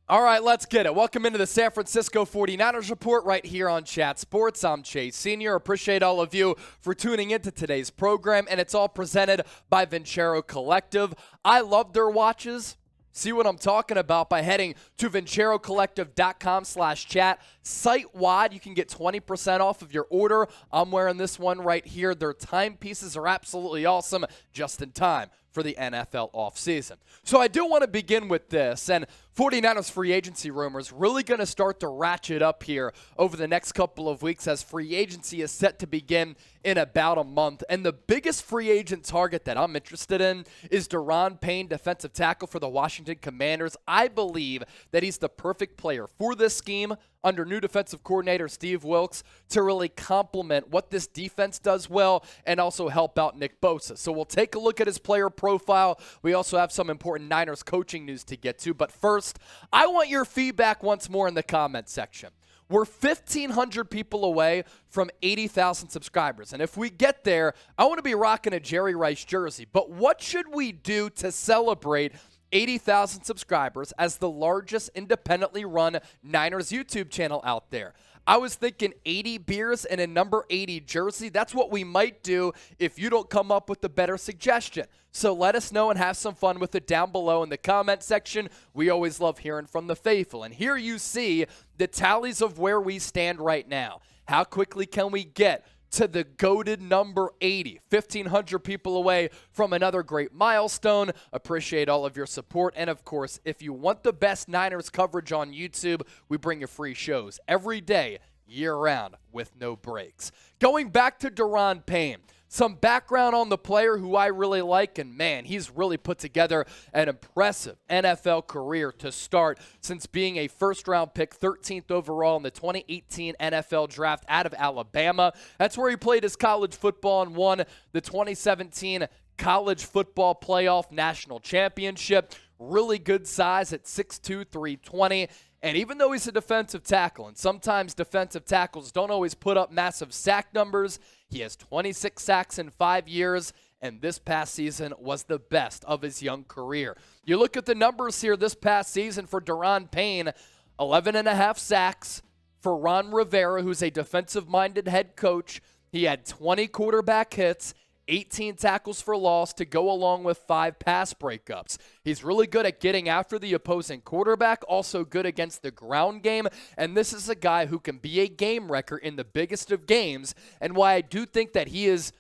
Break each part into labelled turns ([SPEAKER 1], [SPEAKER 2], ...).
[SPEAKER 1] All right, let's get it. Welcome into the San Francisco 49ers Report right here on Chat Sports. I'm Chase Sr. Appreciate all of you for tuning into today's program, and it's all presented by Vincero Collective. I love their watches. See what I'm talking about by heading to VinceroCollective.com/chat. Site-wide, you can get 20% off of your order. I'm wearing this one right here. Their timepieces are absolutely awesome, just in time for the NFL offseason. So I do want to begin with this, and 49ers free agency rumors really going to start to ratchet up here over the next couple of weeks as free agency is set to begin in about a month. And the biggest free agent target that I'm interested in is Daron Payne, defensive tackle for the Washington Commanders. I believe that he's the perfect player for this scheme under new defensive coordinator Steve Wilks to really complement what this defense does well and also help out Nick Bosa. So we'll take a look at his player profile. We also have some important Niners coaching news to get to. But first, I want your feedback once more in the comment section. We're 1,500 people away from 80,000 subscribers. And if we get there, I want to be rocking a Jerry Rice jersey. But what should we do to celebrate 80,000 subscribers as the largest independently run Niners YouTube channel out there? I was thinking 80 beers and a number 80 jersey. That's what we might do if you don't come up with a better suggestion. So let us know and have some fun with it down below in the comment section. We always love hearing from the faithful. And here you see the tallies of where we stand right now. How quickly can we get to the goated number 80? 1,500 people away from another great milestone. Appreciate all of your support. And, of course, if you want the best Niners coverage on YouTube, we bring you free shows every day, year-round, with no breaks. Going back to Daron Payne, some background on the player who I really like, and man, he's really put together an impressive NFL career to start since being a first-round pick, 13th overall in the 2018 NFL Draft out of Alabama. That's where he played his college football and won the 2017 College Football Playoff National Championship. Really good size at 6'2", 320. And even though he's a defensive tackle, and sometimes defensive tackles don't always put up massive sack numbers, he has 26 sacks in 5 years, and this past season was the best of his young career. You look at the numbers here this past season for Daron Payne, 11.5 sacks for Ron Rivera, who's a defensive-minded head coach. He had 20 quarterback hits, 18 tackles for loss to go along with 5 pass breakups. He's really good at getting after the opposing quarterback, also good against the ground game, and this is a guy who can be a game wrecker in the biggest of games, and why I do think that he is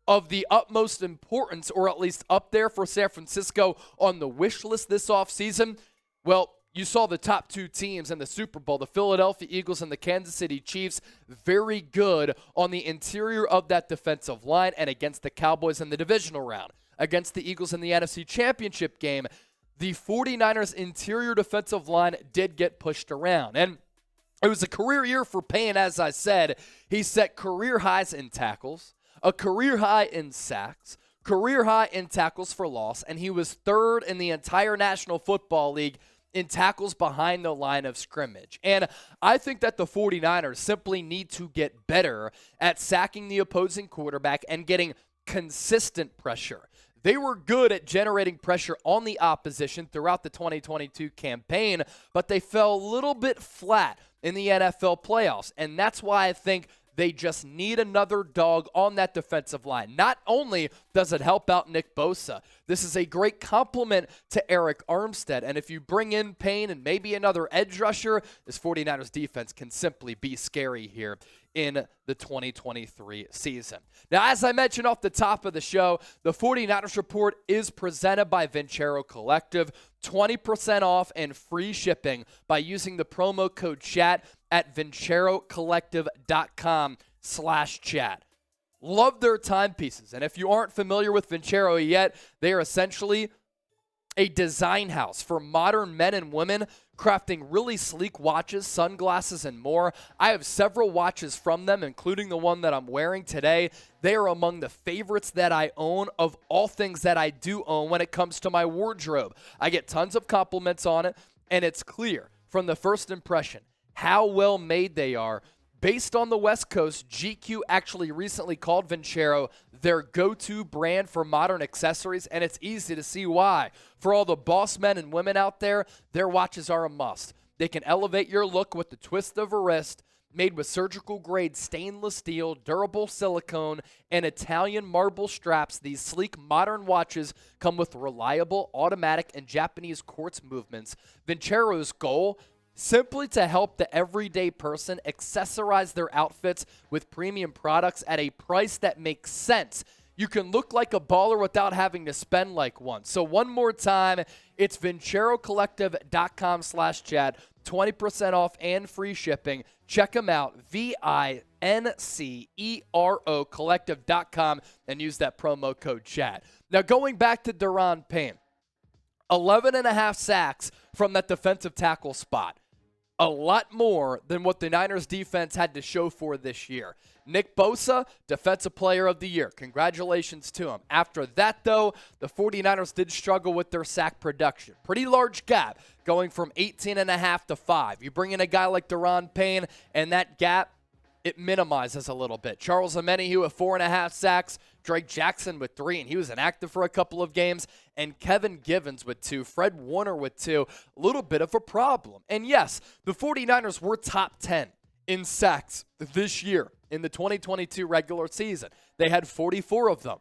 [SPEAKER 1] of the utmost importance, or at least up there for San Francisco on the wish list this offseason. Well, you saw the top 2 teams in the Super Bowl, the Philadelphia Eagles and the Kansas City Chiefs, very good on the interior of that defensive line and against the Cowboys in the divisional round. Against the Eagles in the NFC Championship game, the 49ers' interior defensive line did get pushed around. And it was a career year for Payne, as I said. He set career highs in tackles, a career high in sacks, career high in tackles for loss, and he was 3rd in the entire National Football League in tackles behind the line of scrimmage. And I think that the 49ers simply need to get better at sacking the opposing quarterback and getting consistent pressure. They were good at generating pressure on the opposition throughout the 2022 campaign, but they fell a little bit flat in the NFL playoffs. And that's why I think they just need another dog on that defensive line. Not only does it help out Nick Bosa, this is a great compliment to Arik Armstead. And if you bring in Payne and maybe another edge rusher, this 49ers defense can simply be scary here in the 2023 season. Now, as I mentioned off the top of the show, the 49ers Report is presented by Vincero Collective. 20% off and free shipping by using the promo code CHAT at VinceroCollective.com/chat. Love their timepieces. And if you aren't familiar with Vincero yet, they are essentially a design house for modern men and women, crafting really sleek watches, sunglasses, and more. I have several watches from them, including the one that I'm wearing today. They are among the favorites that I own of all things that I do own when it comes to my wardrobe. I get tons of compliments on it, and it's clear from the first impression how well made they are. Based on the West Coast, GQ actually recently called Vincero their go-to brand for modern accessories, and it's easy to see why. For all the boss men and women out there, their watches are a must. They can elevate your look with the twist of a wrist, made with surgical-grade stainless steel, durable silicone, and Italian marble straps. These sleek, modern watches come with reliable automatic and Japanese quartz movements. Vincero's goal, simply to help the everyday person accessorize their outfits with premium products at a price that makes sense. You can look like a baller without having to spend like one. So one more time, it's VinceroCollective.com/Chad. 20% off and free shipping. Check them out, VINCERO Collective.com, and use that promo code Chad. Now going back to Daron Payne, 11.5 sacks from that defensive tackle spot. A lot more than what the Niners defense had to show for this year. Nick Bosa, Defensive Player of the Year. Congratulations to him. After that, though, the 49ers did struggle with their sack production. Pretty large gap, going from 18.5 to 5. You bring in a guy like Daron Payne, and that gap, it minimizes a little bit. Charles Omenihu with 4.5 sacks. Drake Jackson with 3, and he was inactive for a couple of games. And Kevin Givens with 2. Fred Warner with 2. A little bit of a problem. And yes, the 49ers were top 10 in sacks this year in the 2022 regular season. They had 44 of them.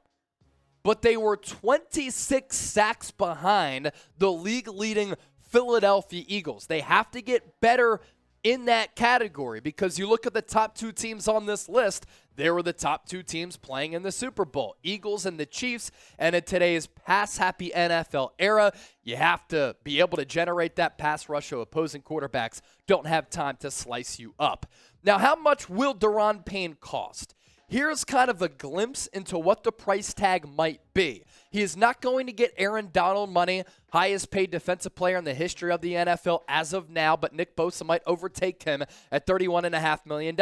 [SPEAKER 1] But they were 26 sacks behind the league-leading Philadelphia Eagles. They have to get better in that category because you look at the top 2 teams on this list, they were the top 2 teams playing in the Super Bowl, Eagles and the Chiefs. And in today's pass-happy NFL era, you have to be able to generate that pass rush so opposing quarterbacks don't have time to slice you up. Now, how much will Daron Payne cost? Here's kind of a glimpse into what the price tag might be. He is not going to get Aaron Donald money, highest paid defensive player in the history of the NFL as of now, but Nick Bosa might overtake him at $31.5 million.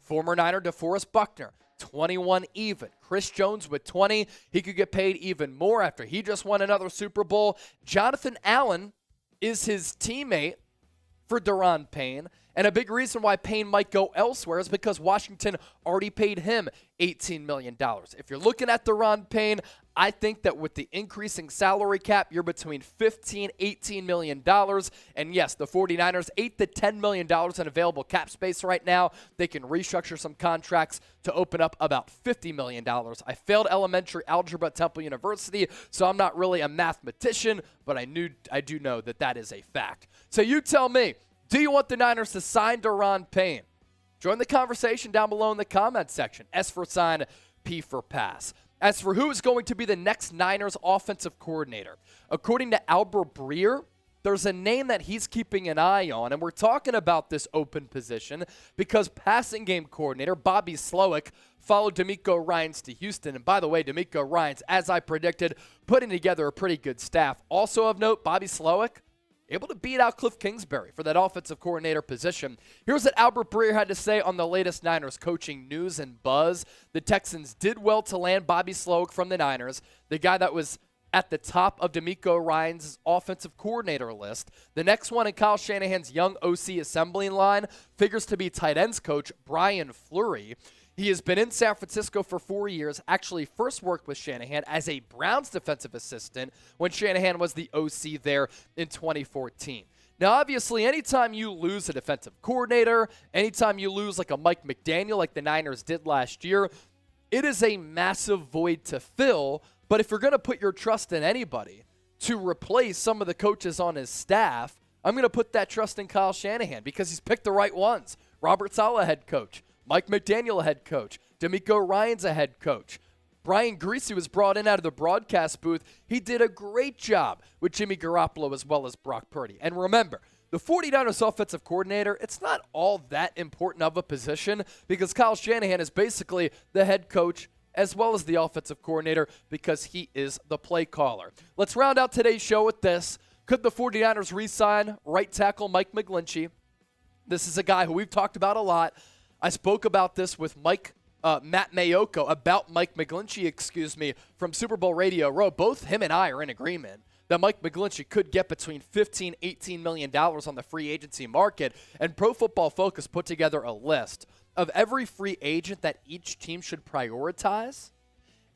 [SPEAKER 1] Former Niner DeForest Buckner, 21 even. Chris Jones with 20. He could get paid even more after he just won another Super Bowl. Jonathan Allen is his teammate for Daron Payne. And a big reason why Payne might go elsewhere is because Washington already paid him $18 million. If you're looking at Daron Payne, I think that with the increasing salary cap, you're between $15, $18 million. And yes, the 49ers, $8 to $10 million in available cap space right now. They can restructure some contracts to open up about $50 million. I failed elementary algebra at Temple University, so I'm not really a mathematician, but I do know that that is a fact. So you tell me, do you want the Niners to sign Daron Payne? Join the conversation down below in the comment section. S for sign, P for pass. As for who is going to be the next Niners offensive coordinator, according to Albert Breer, there's a name that he's keeping an eye on, and we're talking about this open position because passing game coordinator Bobby Slowik followed DeMeco Ryans to Houston. And by the way, DeMeco Ryans, as I predicted, putting together a pretty good staff. Also of note, Bobby Slowik able to beat out Cliff Kingsbury for that offensive coordinator position. Here's what Albert Breer had to say on the latest Niners coaching news and buzz. The Texans did well to land Bobby Slowik from the Niners, the guy that was at the top of DeMeco Ryans' offensive coordinator list. The next one in Kyle Shanahan's young OC assembling line figures to be tight ends coach Brian Fleury. He has been in San Francisco for 4 years, actually first worked with Shanahan as a Browns defensive assistant when Shanahan was the OC there in 2014. Now, obviously, anytime you lose a defensive coordinator, anytime you lose like a Mike McDaniel like the Niners did last year, it is a massive void to fill. But if you're going to put your trust in anybody to replace some of the coaches on his staff, I'm going to put that trust in Kyle Shanahan because he's picked the right ones. Robert Saleh, head coach. Mike McDaniel, head coach. DeMeco Ryans, a head coach. Brian Greasy was brought in out of the broadcast booth. He did a great job with Jimmy Garoppolo as well as Brock Purdy. And remember, the 49ers offensive coordinator, it's not all that important of a position because Kyle Shanahan is basically the head coach as well as the offensive coordinator because he is the play caller. Let's round out today's show with this. Could the 49ers re-sign right tackle Mike McGlinchey? This is a guy who we've talked about a lot. I spoke about this with Matt Mayoko about Mike McGlinchey, from Super Bowl Radio Row. Both him and I are in agreement that Mike McGlinchey could get between $15, $18 million on the free agency market. And Pro Football Focus put together a list of every free agent that each team should prioritize.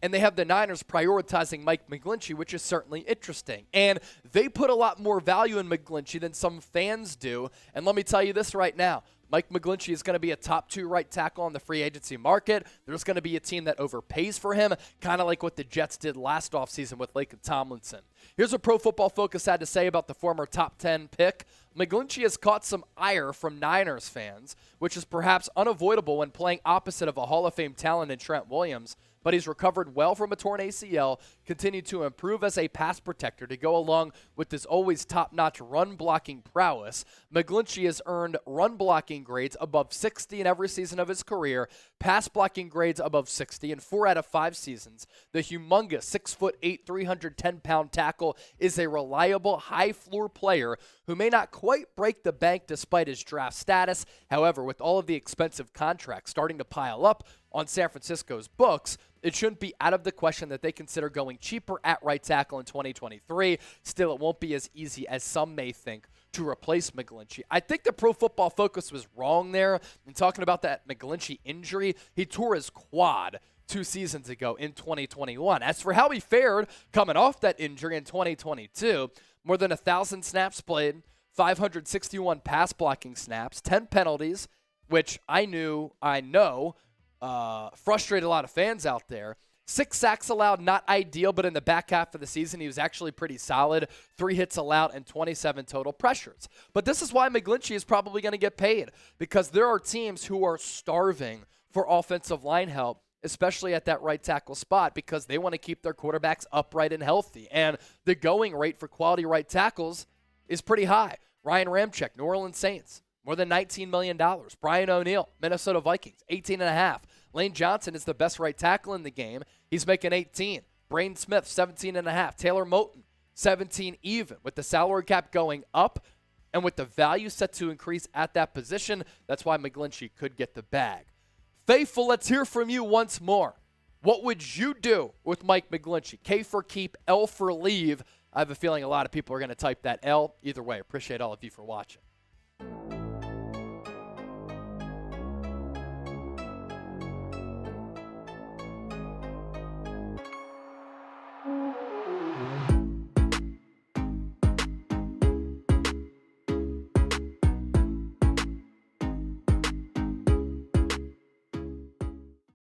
[SPEAKER 1] and they have the Niners prioritizing Mike McGlinchey, which is certainly interesting. And they put a lot more value in McGlinchey than some fans do. And let me tell you this right now. Mike McGlinchey is going to be a top 2 right tackle on the free agency market. There's going to be a team that overpays for him, kind of like what the Jets did last offseason with Laken Tomlinson. Here's what Pro Football Focus had to say about the former top 10 pick. McGlinchey has caught some ire from Niners fans, which is perhaps unavoidable when playing opposite of a Hall of Fame talent in Trent Williams, but he's recovered well from a torn ACL, continued to improve as a pass protector to go along with his always top-notch run-blocking prowess. McGlinchey has earned run-blocking grades above 60 in every season of his career, pass-blocking grades above 60 in 4 out of 5 seasons. The humongous 6'8", 310-pound tackle is a reliable, high-floor player who may not quite break the bank despite his draft status. However, with all of the expensive contracts starting to pile up on San Francisco's books, it shouldn't be out of the question that they consider going cheaper at right tackle in 2023. Still, it won't be as easy as some may think to replace McGlinchey. I think the Pro Football Focus was wrong there in talking about that McGlinchey injury. He tore his quad 2 seasons ago in 2021. As for how he fared coming off that injury in 2022, more than 1,000 snaps played, 561 pass blocking snaps, 10 penalties, which I know frustrated a lot of fans out there. 6 sacks allowed, not ideal, but in the back half of the season, he was actually pretty solid. 3 hits allowed and 27 total pressures. But this is why McGlinchey is probably going to get paid, because there are teams who are starving for offensive line help, especially at that right tackle spot, because they want to keep their quarterbacks upright and healthy. And the going rate for quality right tackles is pretty high. Ryan Ramczyk, New Orleans Saints, more than $19 million. Brian O'Neill, Minnesota Vikings, $18.5. Lane Johnson is the best right tackle in the game. He's making 18. Braden Smith, 17.5. Taylor Moton, 17 even. With the salary cap going up and with the value set to increase at that position, that's why McGlinchey could get the bag. Faithful, let's hear from you once more. What would you do with Mike McGlinchey? K for keep, L for leave. I have a feeling a lot of people are going to type that L. Either way, appreciate all of you for watching.